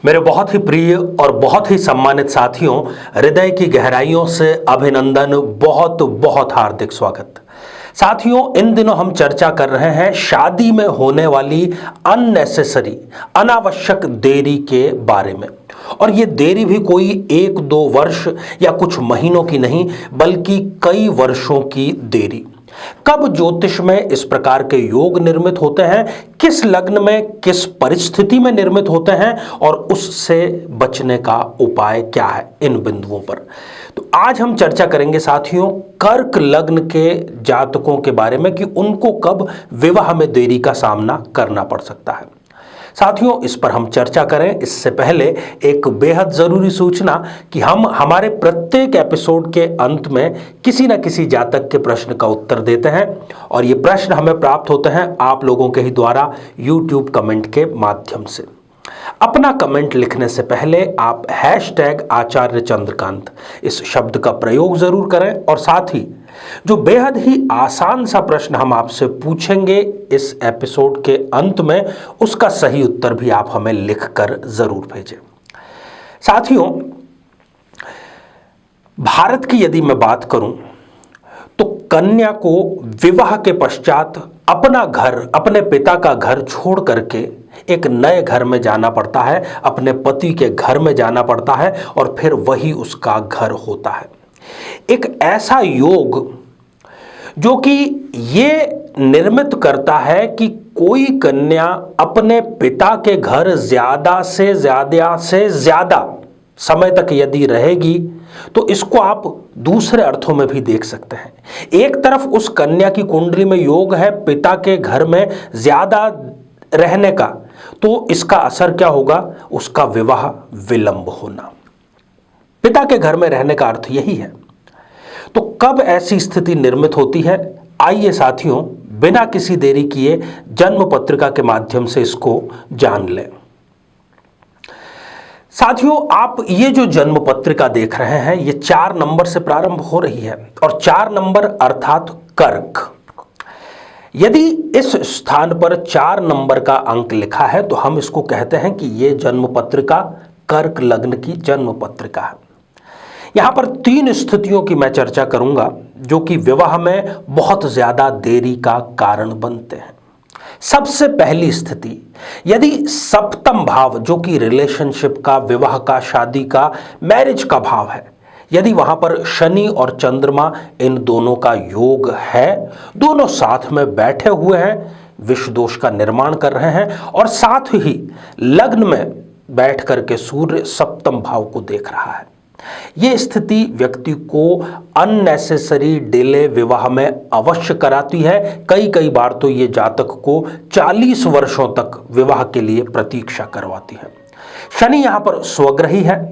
मेरे बहुत ही प्रिय और बहुत ही सम्मानित साथियों, हृदय की गहराइयों से अभिनंदन, बहुत बहुत हार्दिक स्वागत। साथियों, इन दिनों हम चर्चा कर रहे हैं शादी में होने वाली अननेसेसरी, अनावश्यक देरी के बारे में। और ये देरी भी कोई 1-2 वर्ष या कुछ महीनों की नहीं, बल्कि कई वर्षों की देरी। कब ज्योतिष में इस प्रकार के योग निर्मित होते हैं, किस लग्न में किस परिस्थिति में निर्मित होते हैं और उससे बचने का उपाय क्या है, इन बिंदुओं पर तो आज हम चर्चा करेंगे साथियों कर्क लग्न के जातकों के बारे में कि उनको कब विवाह में देरी का सामना करना पड़ सकता है। साथियों, इस पर हम चर्चा करें इससे पहले एक बेहद जरूरी सूचना कि हम हमारे प्रत्येक एपिसोड के अंत में किसी न किसी जातक के प्रश्न का उत्तर देते हैं और ये प्रश्न हमें प्राप्त होते हैं आप लोगों के ही द्वारा YouTube कमेंट के माध्यम से। अपना कमेंट लिखने से पहले आप #आचार्य चंद्रकांत इस शब्द का प्रयोग जरूर करें और साथ ही जो बेहद ही आसान सा प्रश्न हम आपसे पूछेंगे इस एपिसोड के अंत में, उसका सही उत्तर भी आप हमें लिखकर जरूर भेजें। साथियों, भारत की यदि मैं बात करूं तो कन्या को विवाह के पश्चात अपना घर, अपने पिता का घर छोड़ करके एक नए घर में जाना पड़ता है, अपने पति के घर में जाना पड़ता है और फिर वही उसका घर होता है। एक ऐसा योग जो कि ये निर्मित करता है कि कोई कन्या अपने पिता के घर ज्यादा से ज्यादा समय तक यदि रहेगी तो इसको आप दूसरे अर्थों में भी देख सकते हैं। एक तरफ उस कन्या की कुंडली में योग है पिता के घर में ज्यादा रहने का, तो इसका असर क्या होगा? उसका विवाह विलंब होना। पिता के घर में रहने का अर्थ यही है। तो कब ऐसी स्थिति निर्मित होती है, आइए साथियों बिना किसी देरी किए जन्म पत्रिका के माध्यम से इसको जान लें। साथियों, आप ये जो जन्म पत्रिका देख रहे हैं ये 4 नंबर से प्रारंभ हो रही है और 4 नंबर अर्थात कर्क। यदि इस स्थान पर 4 नंबर का अंक लिखा है तो हम इसको कहते हैं कि ये जन्म पत्रिका कर्क लग्न की जन्म पत्रिका है। यहां पर 3 स्थितियों की मैं चर्चा करूंगा जो कि विवाह में बहुत ज्यादा देरी का कारण बनते हैं। सबसे पहली स्थिति, यदि सप्तम भाव जो कि रिलेशनशिप का, विवाह का, शादी का, मैरिज का भाव है, यदि वहां पर शनि और चंद्रमा इन दोनों का योग है, दोनों साथ में बैठे हुए हैं, विष दोष का निर्माण कर रहे हैं और साथ ही लग्न में बैठ करके सूर्य सप्तम भाव को देख रहा है, ये स्थिति व्यक्ति को अननेसेसरी डिले विवाह में अवश्य कराती है। कई बार तो ये जातक को 40 वर्षों तक विवाह के लिए प्रतीक्षा करवाती है। शनि यहां पर स्वग्रही है।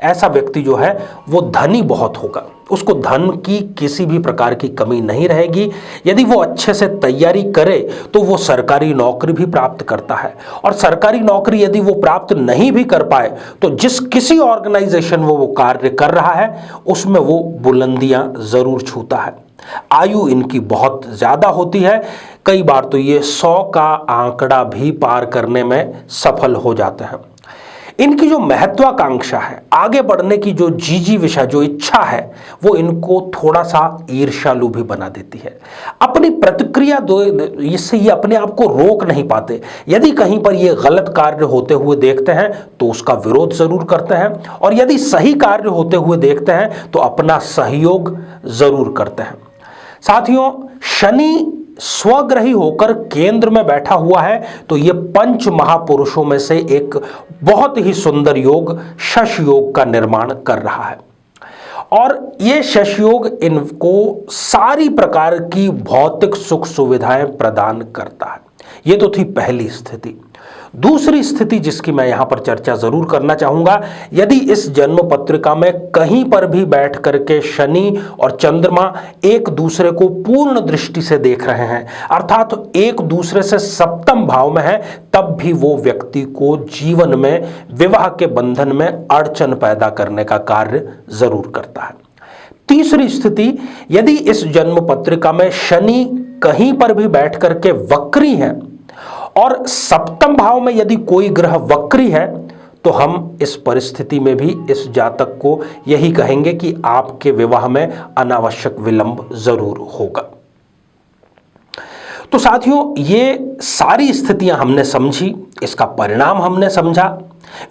ऐसा व्यक्ति जो है वो धनी बहुत होगा, उसको धन की किसी भी प्रकार की कमी नहीं रहेगी। यदि वो अच्छे से तैयारी करे तो वो सरकारी नौकरी भी प्राप्त करता है और सरकारी नौकरी यदि वो प्राप्त नहीं भी कर पाए तो जिस किसी ऑर्गेनाइजेशन में वो कार्य कर रहा है उसमें वो बुलंदियां जरूर छूता है। आयु इनकी बहुत ज्यादा होती है, कई बार तो ये 100 का आंकड़ा भी पार करने में सफल हो जाते हैं। इनकी जो महत्वाकांक्षा है, आगे बढ़ने की जो जिजीविषा, जो इच्छा है, वो इनको थोड़ा सा ईर्ष्यालु भी बना देती है। अपनी प्रतिक्रिया इससे ये अपने आप को रोक नहीं पाते। यदि कहीं पर ये गलत कार्य होते हुए देखते हैं तो उसका विरोध जरूर करते हैं और यदि सही कार्य होते हुए देखते हैं तो अपना सहयोग जरूर करते हैं। साथियों, शनि स्वग्रही होकर केंद्र में बैठा हुआ है तो ये 5 महापुरुषों में से एक बहुत ही सुंदर योग शश योग का निर्माण कर रहा है और ये शश योग इनको सारी प्रकार की भौतिक सुख सुविधाएं प्रदान करता है। ये तो थी पहली स्थिति। दूसरी स्थिति जिसकी मैं यहां पर चर्चा जरूर करना चाहूंगा, यदि इस जन्म पत्रिका में कहीं पर भी बैठ करके शनि और चंद्रमा एक दूसरे को पूर्ण दृष्टि से देख रहे हैं, अर्थात एक दूसरे से सप्तम भाव में है, तब भी वो व्यक्ति को जीवन में विवाह के बंधन में अड़चन पैदा करने का कार्य जरूर करता है। तीसरी स्थिति, यदि इस जन्म पत्रिका में शनि कहीं पर भी बैठ करके वक्री है और सप्तम भाव में यदि कोई ग्रह वक्री है तो हम इस परिस्थिति में भी इस जातक को यही कहेंगे कि आपके विवाह में अनावश्यक विलंब जरूर होगा। तो साथियों, ये सारी स्थितियां हमने समझी, इसका परिणाम हमने समझा।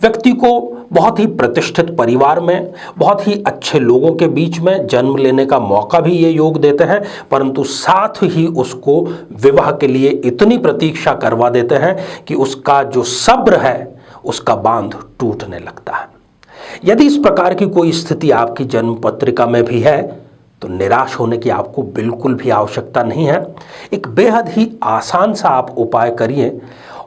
व्यक्ति को बहुत ही प्रतिष्ठित परिवार में, बहुत ही अच्छे लोगों के बीच में जन्म लेने का मौका भी ये योग देते हैं, परंतु साथ ही उसको विवाह के लिए इतनी प्रतीक्षा करवा देते हैं कि उसका जो सब्र है उसका बांध टूटने लगता है। यदि इस प्रकार की कोई स्थिति आपकी जन्म पत्रिका में भी है तो निराश होने की आपको बिल्कुल भी आवश्यकता नहीं है। एक बेहद ही आसान सा आप उपाय करिए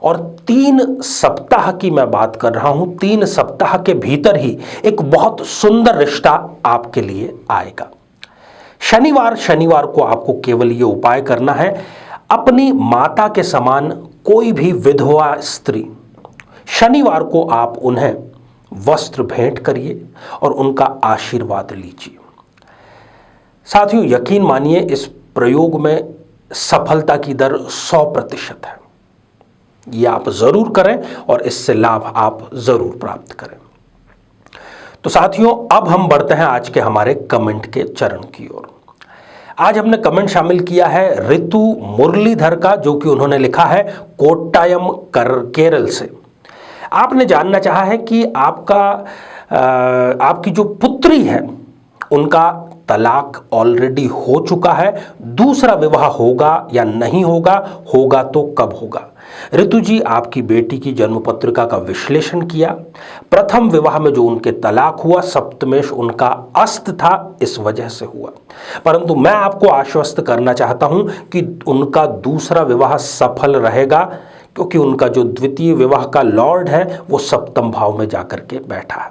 और 3 सप्ताह की मैं बात कर रहा हूं, 3 सप्ताह के भीतर ही एक बहुत सुंदर रिश्ता आपके लिए आएगा। शनिवार को आपको केवल ये उपाय करना है, अपनी माता के समान कोई भी विधवा स्त्री, शनिवार को आप उन्हें वस्त्र भेंट करिए और उनका आशीर्वाद लीजिए। साथियों, यकीन मानिए इस प्रयोग में सफलता की दर 100% है। ये आप जरूर करें और इससे लाभ आप जरूर प्राप्त करें। तो साथियों, अब हम बढ़ते हैं आज के हमारे कमेंट के चरण की ओर। आज हमने कमेंट शामिल किया है ऋतु मुरलीधर का, जो कि उन्होंने लिखा है कोट्टायम केरल से। आपने जानना चाहा है कि आपकी जो पुत्री है उनका तलाक ऑलरेडी हो चुका है, दूसरा विवाह होगा या नहीं होगा, होगा तो कब होगा। ऋतु जी, आपकी बेटी की जन्म पत्रिका का विश्लेषण किया। प्रथम विवाह में जो उनके तलाक हुआ, सप्तमेश उनका अस्त था, इस वजह से हुआ। परंतु मैं आपको आश्वस्त करना चाहता हूं कि उनका दूसरा विवाह सफल रहेगा, क्योंकि उनका जो द्वितीय विवाह का लॉर्ड है वो सप्तम भाव में जाकर के बैठा है।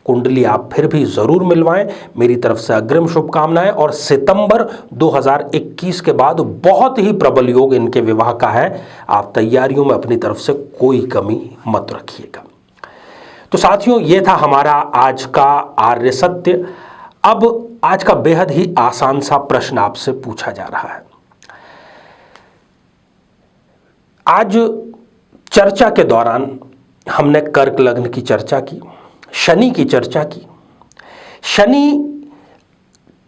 कुंडली आप फिर भी जरूर मिलवाएं, मेरी तरफ से अग्रिम शुभकामनाएं। और सितंबर 2021 के बाद बहुत ही प्रबल योग इनके विवाह का है। आप तैयारियों में अपनी तरफ से कोई कमी मत रखिएगा। तो साथियों, ये था हमारा आज का आर्य सत्य। अब आज का बेहद ही आसान सा प्रश्न आपसे पूछा जा रहा है। आज चर्चा के दौरान हमने कर्क लग्न की चर्चा की, शनि की चर्चा की। शनि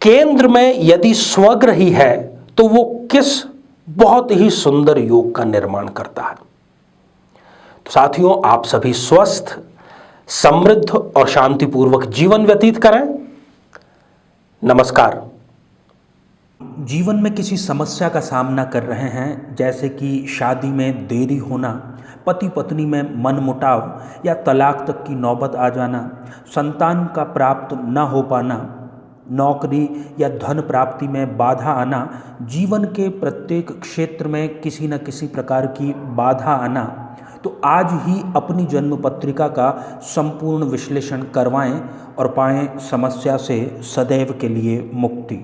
केंद्र में यदि स्वग्रही है तो वो किस बहुत ही सुंदर योग का निर्माण करता है। तो साथियों, आप सभी स्वस्थ, समृद्ध और शांतिपूर्वक जीवन व्यतीत करें। नमस्कार। जीवन में किसी समस्या का सामना कर रहे हैं, जैसे कि शादी में देरी होना, पति पत्नी में मनमुटाव या तलाक तक की नौबत आ जाना, संतान का प्राप्त न हो पाना, नौकरी या धन प्राप्ति में बाधा आना, जीवन के प्रत्येक क्षेत्र में किसी न किसी प्रकार की बाधा आना, तो आज ही अपनी जन्म पत्रिका का संपूर्ण विश्लेषण करवाएं और पाएं समस्या से सदैव के लिए मुक्ति।